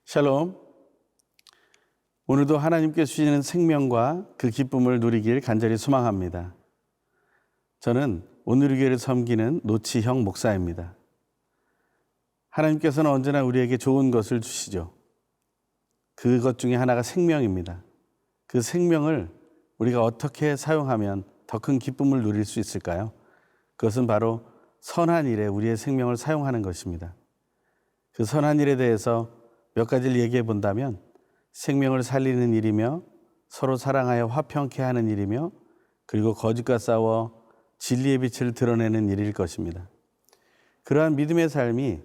샬롬. 오늘도 하나님께 주시는 생명과 그 기쁨을 누리길 간절히 소망합니다. 저는 오늘의 교회를 섬기는 노치형 목사입니다. 하나님께서는 언제나 우리에게 좋은 것을 주시죠. 그것 중에 하나가 생명입니다. 그 생명을 우리가 어떻게 사용하면 더 큰 기쁨을 누릴 수 있을까요? 그것은 바로 선한 일에 우리의 생명을 사용하는 것입니다. 그 선한 일에 대해서 몇 가지를 얘기해 본다면 생명을 살리는 일이며 서로 사랑하여 화평케 하는 일이며 그리고 거짓과 싸워 진리의 빛을 드러내는 일일 것입니다. 그러한 믿음의 삶이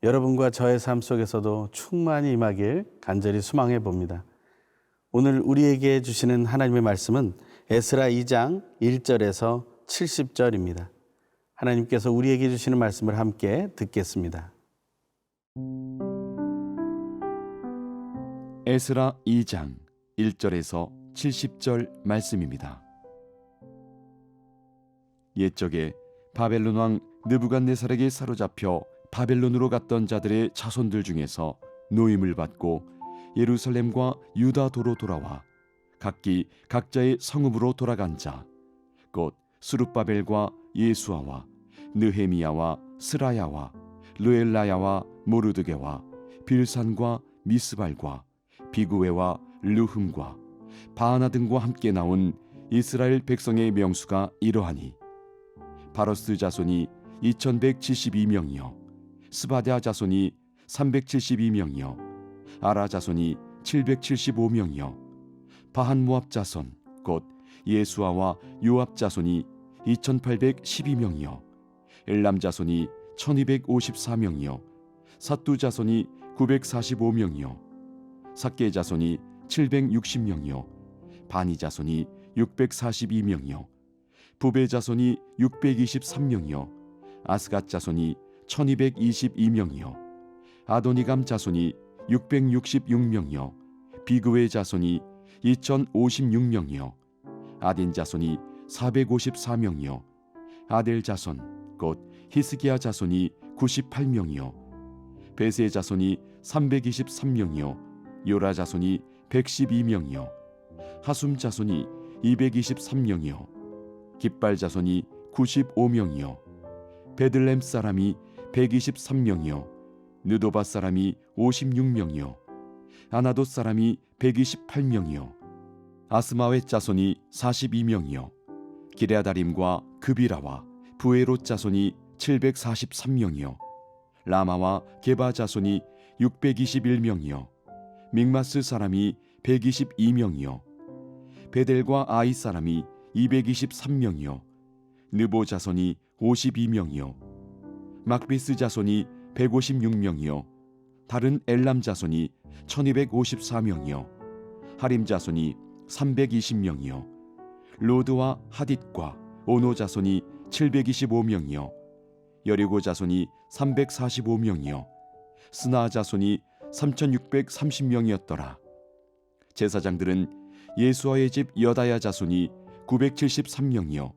여러분과 저의 삶 속에서도 충만히 임하길 간절히 소망해 봅니다. 오늘 우리에게 주시는 하나님의 말씀은 에스라 2장 1절에서 70절입니다. 하나님께서 우리에게 주시는 말씀을 함께 듣겠습니다. 에스라 2장 1절에서 70절 말씀입니다. 옛적에 바벨론 왕 느부갓네살에게 사로잡혀 바벨론으로 갔던 자들의 자손들 중에서 노임을 받고 예루살렘과 유다도로 돌아와 각기 각자의 성읍으로 돌아간 자, 곧 스룹바벨과 예수아와 느헤미야와 스라야와 르엘라야와 모르드게와 빌산과 미스발과 비구웨와 르흠과 바하나 등과 함께 나온 이스라엘 백성의 명수가 이러하니 바로스 자손이 2172명이요 스바랴 자손이 372명이요 아라 자손이 775명이요 바한 모압 자손 곧 예수아와 요압 자손이 2812명이요 엘람 자손이 1254명이요 삿두 자손이 945명이요 삭게 자손이 760명이요 바니 자손이 642명이요 부베 자손이 623명이요 아스갓 자손이 1222명이요 아도니감 자손이 666명이요 비그웨 자손이 2056명이요 아딘 자손이 454명이요 아델 자손 곧 히스기야 자손이 98명이요 베세 자손이 323명이요 요라 자손이 112명이요 하숨 자손이 223명이요 깃발 자손이 95명이요 베들렘 사람이 123명이요 느도바 사람이 56명이요 아나돗 사람이 128명이요 아스마웻 자손이 42명이요 기레아다림과 그비라와 부에롯 자손이 743명이요 라마와 게바 자손이 621명이요 믹마스 사람이 122명이요 베델과 아이 사람이 223명이요 느보 자손이 52명이요 막비스 자손이 156명이요 다른 엘람 자손이 1254명이요 하림 자손이 320명이요 로드와 하딧과 오노 자손이 725명이요 여리고 자손이 345명이요 스나 자손이 3630명이었더라. 제사장들은 예수아의 집 여다야 자손이 973명이요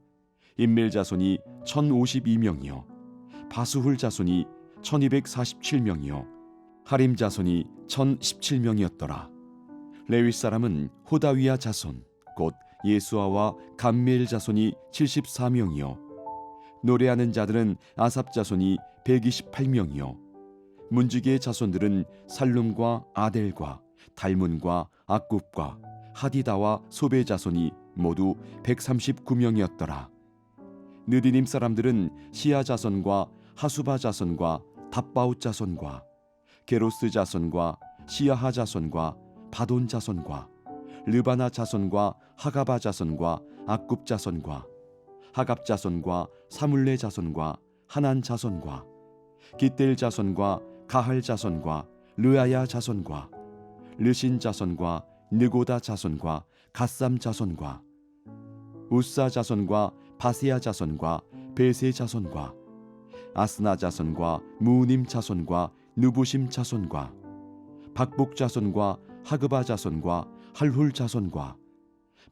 임멜 자손이 1052명이요 바수훌 자손이 1247명이요 하림 자손이 1017명이었더라. 레위 사람은 호다위야 자손 곧 예수아와 감미엘 자손이 74명이요 노래하는 자들은 아삽 자손이 128명이요 문지기의 자손들은 살룸과 아델과 달문과 악굽과 하디다와 소베 자손이 모두 139명이었더라. 느디님 사람들은 시아 자손과 하수바 자손과 답바웃 자손과 게로스 자손과 시아하 자손과 바돈 자손과 르바나 자손과 하가바 자손과 악굽 자손과 하갑 자손과 사물레 자손과 하난 자손과 깃델 자손과 가할 자손과 르아야 자손과 르신 자손과 느고다 자손과 갓삼 자손과 우사 자손과 바세야 자손과 베세 자손과 아스나 자손과 무님 자손과 누부심 자손과 박복 자손과 하그바 자손과 할훌 자손과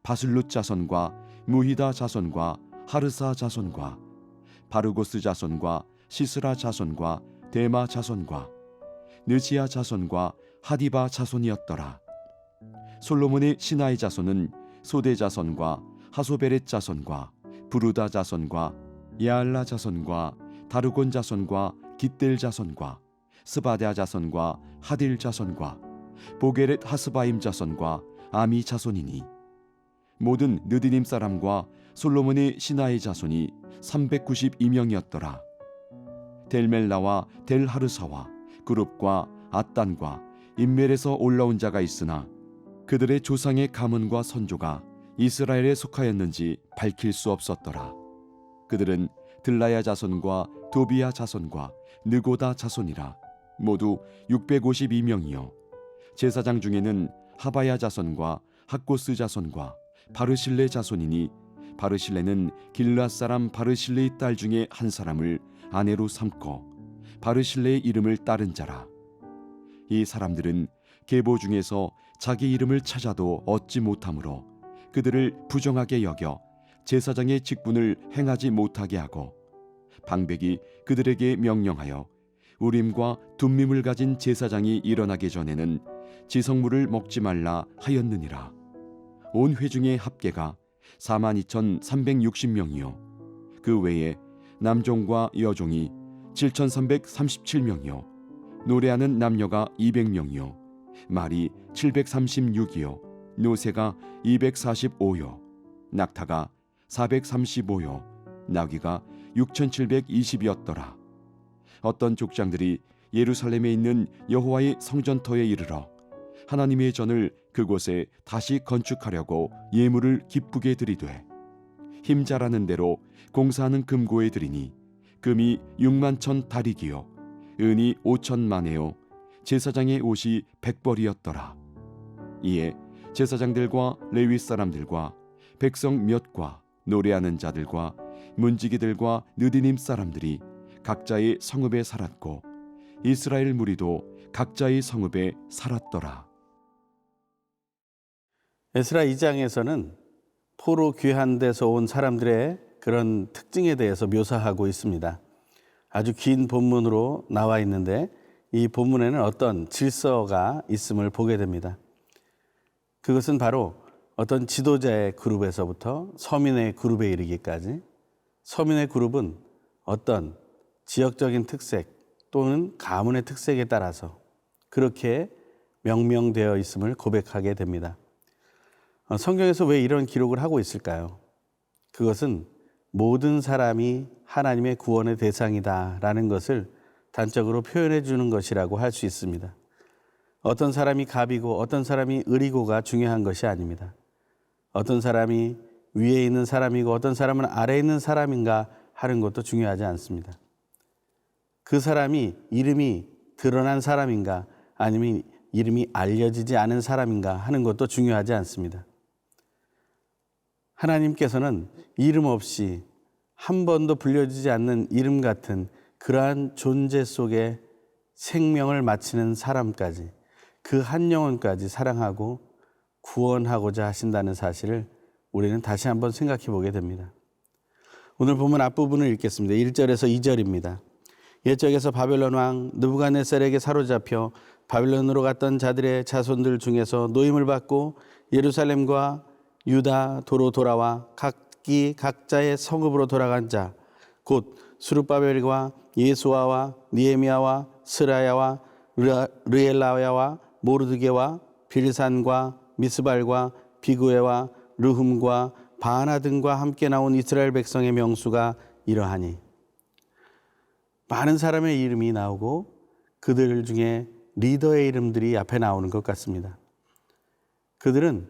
바슬룻 자손과 무히다 자손과 하르사 자손과 바르고스 자손과 시스라 자손과 데마 자손과 느지야 자손과 하디바 자손이었더라. 솔로몬의 신하의 자손은 소대 자손과 하소베렛 자손과 부르다 자손과 야알라 자손과 다르곤 자손과 깃델 자손과 스바랴 자손과 하딜 자손과 보게렛 하스바임 자손과 아미 자손이니 모든 느디님 사람과 솔로몬의 신하의 자손이 392명이었더라. 델멜라와 델하르사와 그룹과 앗단과 인멜에서 올라온 자가 있으나 그들의 조상의 가문과 선조가 이스라엘에 속하였는지 밝힐 수 없었더라. 그들은 들라야 자손과 도비야 자손과 느고다 자손이라 모두 652명이요 제사장 중에는 하바야 자손과 학고스 자손과 바르실레 자손이니 바르실레는 길앗 사람 바르실레의 딸 중에 한 사람을 아내로 삼고 바르실레의 이름을 따른 자라. 이 사람들은 계보 중에서 자기 이름을 찾아도 얻지 못하므로 그들을 부정하게 여겨 제사장의 직분을 행하지 못하게 하고 방백이 그들에게 명령하여 우림과 둠밈을 가진 제사장이 일어나기 전에는 지성물을 먹지 말라 하였느니라. 온 회중의 합계가 42,360명이요 그 외에 남종과 여종이 7,337명이요 노래하는 남녀가 200명이요 말이 736이요 노새가 245요 낙타가 435요 나귀가 6,720이었더라. 어떤 족장들이 예루살렘에 있는 여호와의 성전터에 이르러 하나님의 전을 그곳에 다시 건축하려고 예물을 기쁘게 드리되 힘 잘하는 대로 공사하는 금고에 드리니 금이 6만1,000 다리기요 은이 5,000만에요 제사장의 옷이 100벌이었더라. 이에 제사장들과 레위 사람들과 백성 몇과 노래하는 자들과 문지기들과 느디님 사람들이 각자의 성읍에 살았고 이스라엘 무리도 각자의 성읍에 살았더라. 에스라 2장에서는 포로 귀한 데서 온 사람들의 그런 특징에 대해서 묘사하고 있습니다. 아주 긴 본문으로 나와 있는데 이 본문에는 어떤 질서가 있음을 보게 됩니다. 그것은 바로 어떤 지도자의 그룹에서부터 서민의 그룹에 이르기까지 서민의 그룹은 어떤 지역적인 특색 또는 가문의 특색에 따라서 그렇게 명명되어 있음을 고백하게 됩니다. 성경에서 왜 이런 기록을 하고 있을까요? 그것은 모든 사람이 하나님의 구원의 대상이다라는 것을 단적으로 표현해 주는 것이라고 할 수 있습니다. 어떤 사람이 갑이고 어떤 사람이 을이고가 중요한 것이 아닙니다. 어떤 사람이 위에 있는 사람이고 어떤 사람은 아래에 있는 사람인가 하는 것도 중요하지 않습니다. 그 사람이 이름이 드러난 사람인가 아니면 이름이 알려지지 않은 사람인가 하는 것도 중요하지 않습니다. 하나님께서는 이름 없이 한 번도 불려지지 않는 이름 같은 그러한 존재 속에 생명을 바치는 사람까지 그 한 영혼까지 사랑하고 구원하고자 하신다는 사실을 우리는 다시 한번 생각해 보게 됩니다. 오늘 본문 앞부분을 읽겠습니다. 1절에서 2절입니다. 옛적에서 바벨론 왕 느부갓네살에게 사로잡혀 바벨론으로 갔던 자들의 자손들 중에서 노임을 받고 예루살렘과 유다 도로 돌아와 각기 각자의 성읍으로 돌아간 자 곧 스룹바벨과 예수아와 니에미야와 스라야와 르엘라야와 모르드게와 빌산과 미스발과 비구에와 르훔과 바나 등과 함께 나온 이스라엘 백성의 명수가 이러하니 많은 사람의 이름이 나오고 그들 중에 리더의 이름들이 앞에 나오는 것 같습니다. 그들은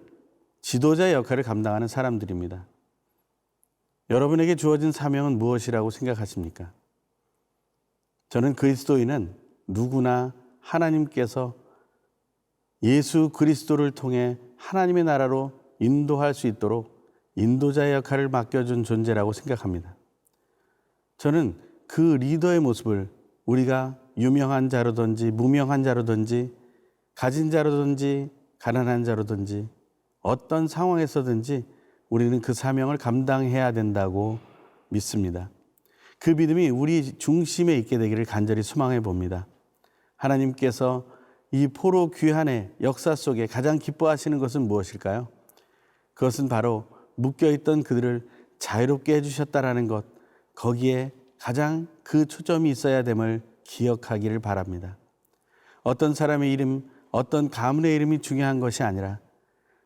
지도자 역할을 감당하는 사람들입니다. 여러분에게 주어진 사명은 무엇이라고 생각하십니까? 저는 그리스도인은 누구나 하나님께서 예수 그리스도를 통해 하나님의 나라로 인도할 수 있도록 인도자의 역할을 맡겨준 존재라고 생각합니다. 저는 그 리더의 모습을 우리가 유명한 자로든지 무명한 자로든지 가진 자로든지 가난한 자로든지 어떤 상황에서든지 우리는 그 사명을 감당해야 된다고 믿습니다. 그 믿음이 우리 중심에 있게 되기를 간절히 소망해 봅니다. 하나님께서 이 포로 귀환의 역사 속에 가장 기뻐하시는 것은 무엇일까요? 그것은 바로 묶여있던 그들을 자유롭게 해주셨다라는 것, 거기에 가장 그 초점이 있어야 됨을 기억하기를 바랍니다. 어떤 사람의 이름, 어떤 가문의 이름이 중요한 것이 아니라,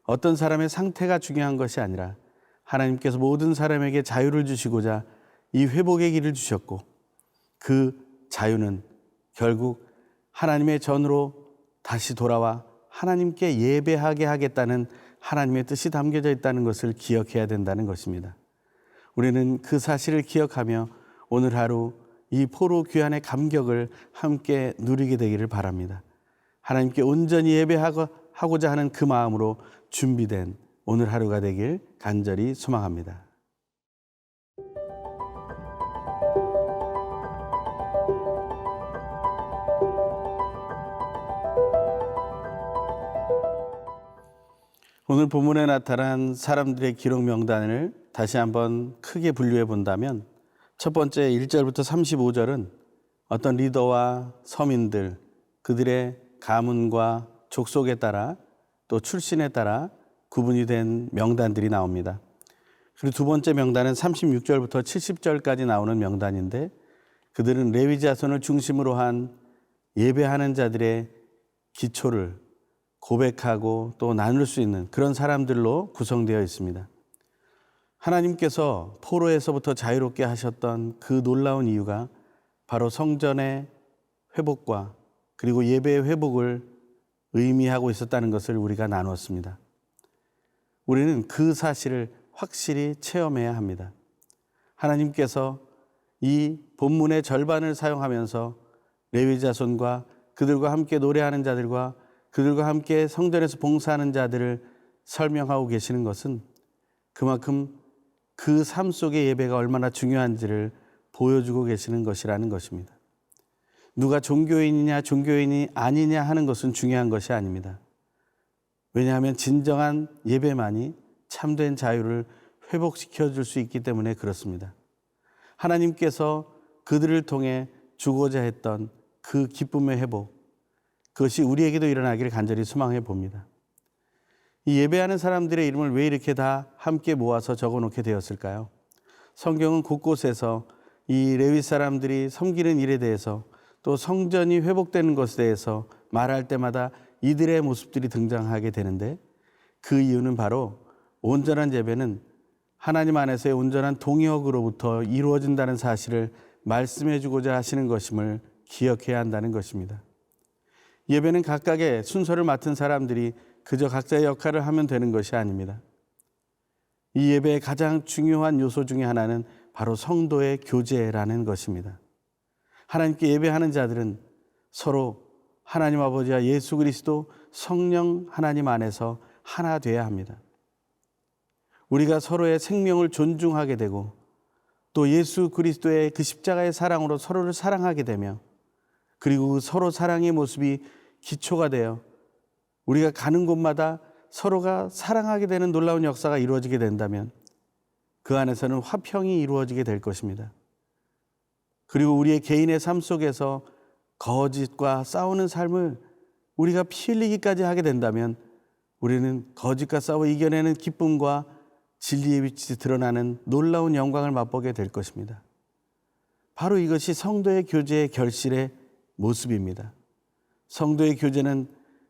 어떤 사람의 상태가 중요한 것이 아니라, 하나님께서 모든 사람에게 자유를 주시고자 이 회복의 길을 주셨고, 그 자유는 결국 하나님의 전으로 다시 돌아와 하나님께 예배하게 하겠다는 하나님의 뜻이 담겨져 있다는 것을 기억해야 된다는 것입니다. 우리는 그 사실을 기억하며 오늘 하루 이 포로 귀환의 감격을 함께 누리게 되기를 바랍니다. 하나님께 온전히 예배하고자 하는 그 마음으로 준비된 오늘 하루가 되길 간절히 소망합니다. 오늘 본문에 나타난 사람들의 기록 명단을 다시 한번 크게 분류해 본다면 첫 번째 1절부터 35절은 어떤 리더와 서민들, 그들의 가문과 족속에 따라 또 출신에 따라 구분이 된 명단들이 나옵니다. 그리고 두 번째 명단은 36절부터 70절까지 나오는 명단인데 그들은 레위 자손을 중심으로 한 예배하는 자들의 기초를 고백하고 또 나눌 수 있는 그런 사람들로 구성되어 있습니다. 하나님께서 포로에서부터 자유롭게 하셨던 그 놀라운 이유가 바로 성전의 회복과 그리고 예배의 회복을 의미하고 있었다는 것을 우리가 나누었습니다. 우리는 그 사실을 확실히 체험해야 합니다. 하나님께서 이 본문의 절반을 사용하면서 레위 자손과 그들과 함께 노래하는 자들과 그들과 함께 성전에서 봉사하는 자들을 설명하고 계시는 것은 그만큼 그 삶 속의 예배가 얼마나 중요한지를 보여주고 계시는 것이라는 것입니다. 누가 종교인이냐 종교인이 아니냐 하는 것은 중요한 것이 아닙니다. 왜냐하면 진정한 예배만이 참된 자유를 회복시켜 줄 수 있기 때문에 그렇습니다. 하나님께서 그들을 통해 주고자 했던 그 기쁨의 회복, 그것이 우리에게도 일어나기를 간절히 소망해 봅니다. 이 예배하는 사람들의 이름을 왜 이렇게 다 함께 모아서 적어놓게 되었을까요? 성경은 곳곳에서 이 레위 사람들이 섬기는 일에 대해서 또 성전이 회복되는 것에 대해서 말할 때마다 이들의 모습들이 등장하게 되는데 그 이유는 바로 온전한 예배는 하나님 안에서의 온전한 동역으로부터 이루어진다는 사실을 말씀해 주고자 하시는 것임을 기억해야 한다는 것입니다. 예배는 각각의 순서를 맡은 사람들이 그저 각자의 역할을 하면 되는 것이 아닙니다. 이 예배의 가장 중요한 요소 중에 하나는 바로 성도의 교제라는 것입니다. 하나님께 예배하는 자들은 서로 하나님 아버지와 예수 그리스도 성령 하나님 안에서 하나 되어야 합니다. 우리가 서로의 생명을 존중하게 되고 또 예수 그리스도의 그 십자가의 사랑으로 서로를 사랑하게 되며 그리고 서로 사랑의 모습이 기초가 되어 우리가 가는 곳마다 서로가 사랑하게 되는 놀라운 역사가 이루어지게 된다면 그 안에서는 화평이 이루어지게 될 것입니다. 그리고 우리의 개인의 삶 속에서 거짓과 싸우는 삶을 우리가 피 흘리기까지 하게 된다면 우리는 거짓과 싸워 이겨내는 기쁨과 진리의 빛이 드러나는 놀라운 영광을 맛보게 될 것입니다. 바로 이것이 성도의 교제의 결실의 모습입니다. 성도의 교제는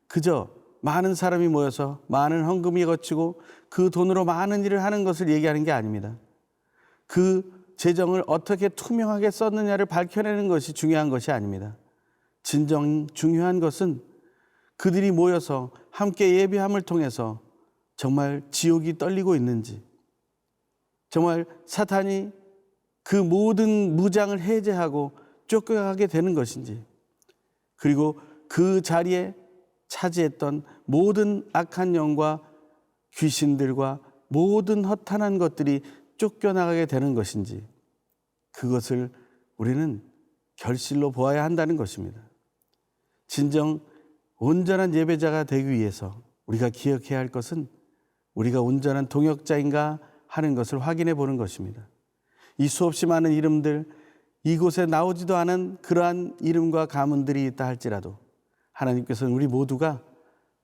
그저 많은 사람이 모여서 많은 헌금이 거치고 그 돈으로 많은 일을 하는 것을 얘기하는 게 아닙니다. 그 재정을 어떻게 투명하게 썼느냐를 밝혀내는 것이 중요한 것이 아닙니다. 진정 중요한 것은 그들이 모여서 함께 예배함을 통해서 정말 지옥이 떨리고 있는지, 정말 사탄이 그 모든 무장을 해제하고 쫓겨가게 되는 것인지, 그리고 그 자리에 차지했던 모든 악한 영과 귀신들과 모든 허탄한 것들이 쫓겨나가게 되는 것인지, 그것을 우리는 결실로 보아야 한다는 것입니다. 진정 온전한 예배자가 되기 위해서 우리가 기억해야 할 것은 우리가 온전한 동역자인가 하는 것을 확인해 보는 것입니다. 이 수없이 많은 이름들, 이곳에 나오지도 않은 그러한 이름과 가문들이 있다 할지라도 하나님께서는 우리 모두가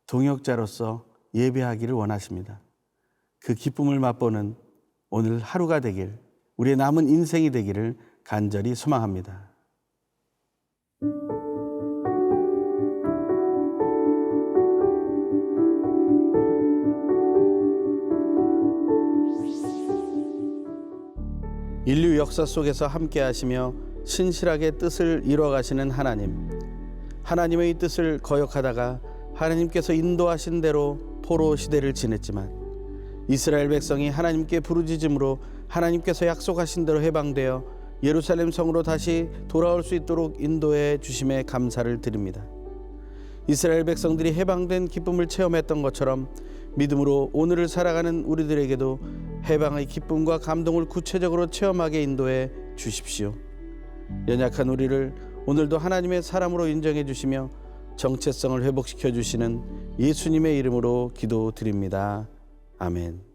동역자로서 예배하기를 원하십니다. 그 기쁨을 맛보는 오늘 하루가 되길, 우리의 남은 인생이 되기를 간절히 소망합니다. 인류 역사 속에서 함께 하시며 신실하게 뜻을 이뤄가시는 하나님, 하나님의 뜻을 거역하다가 하나님께서 인도하신 대로 포로 시대를 지냈지만 이스라엘 백성이 하나님께 부르짖음으로 하나님께서 약속하신 대로 해방되어 예루살렘 성으로 다시 돌아올 수 있도록 인도해 주심에 감사를 드립니다. 이스라엘 백성들이 해방된 기쁨을 체험했던 것처럼 믿음으로 오늘을 살아가는 우리들에게도 해방의 기쁨과 감동을 구체적으로 체험하게 인도해 주십시오. 연약한 우리를 오늘도 하나님의 사람으로 인정해 주시며 정체성을 회복시켜 주시는 예수님의 이름으로 기도드립니다. 아멘.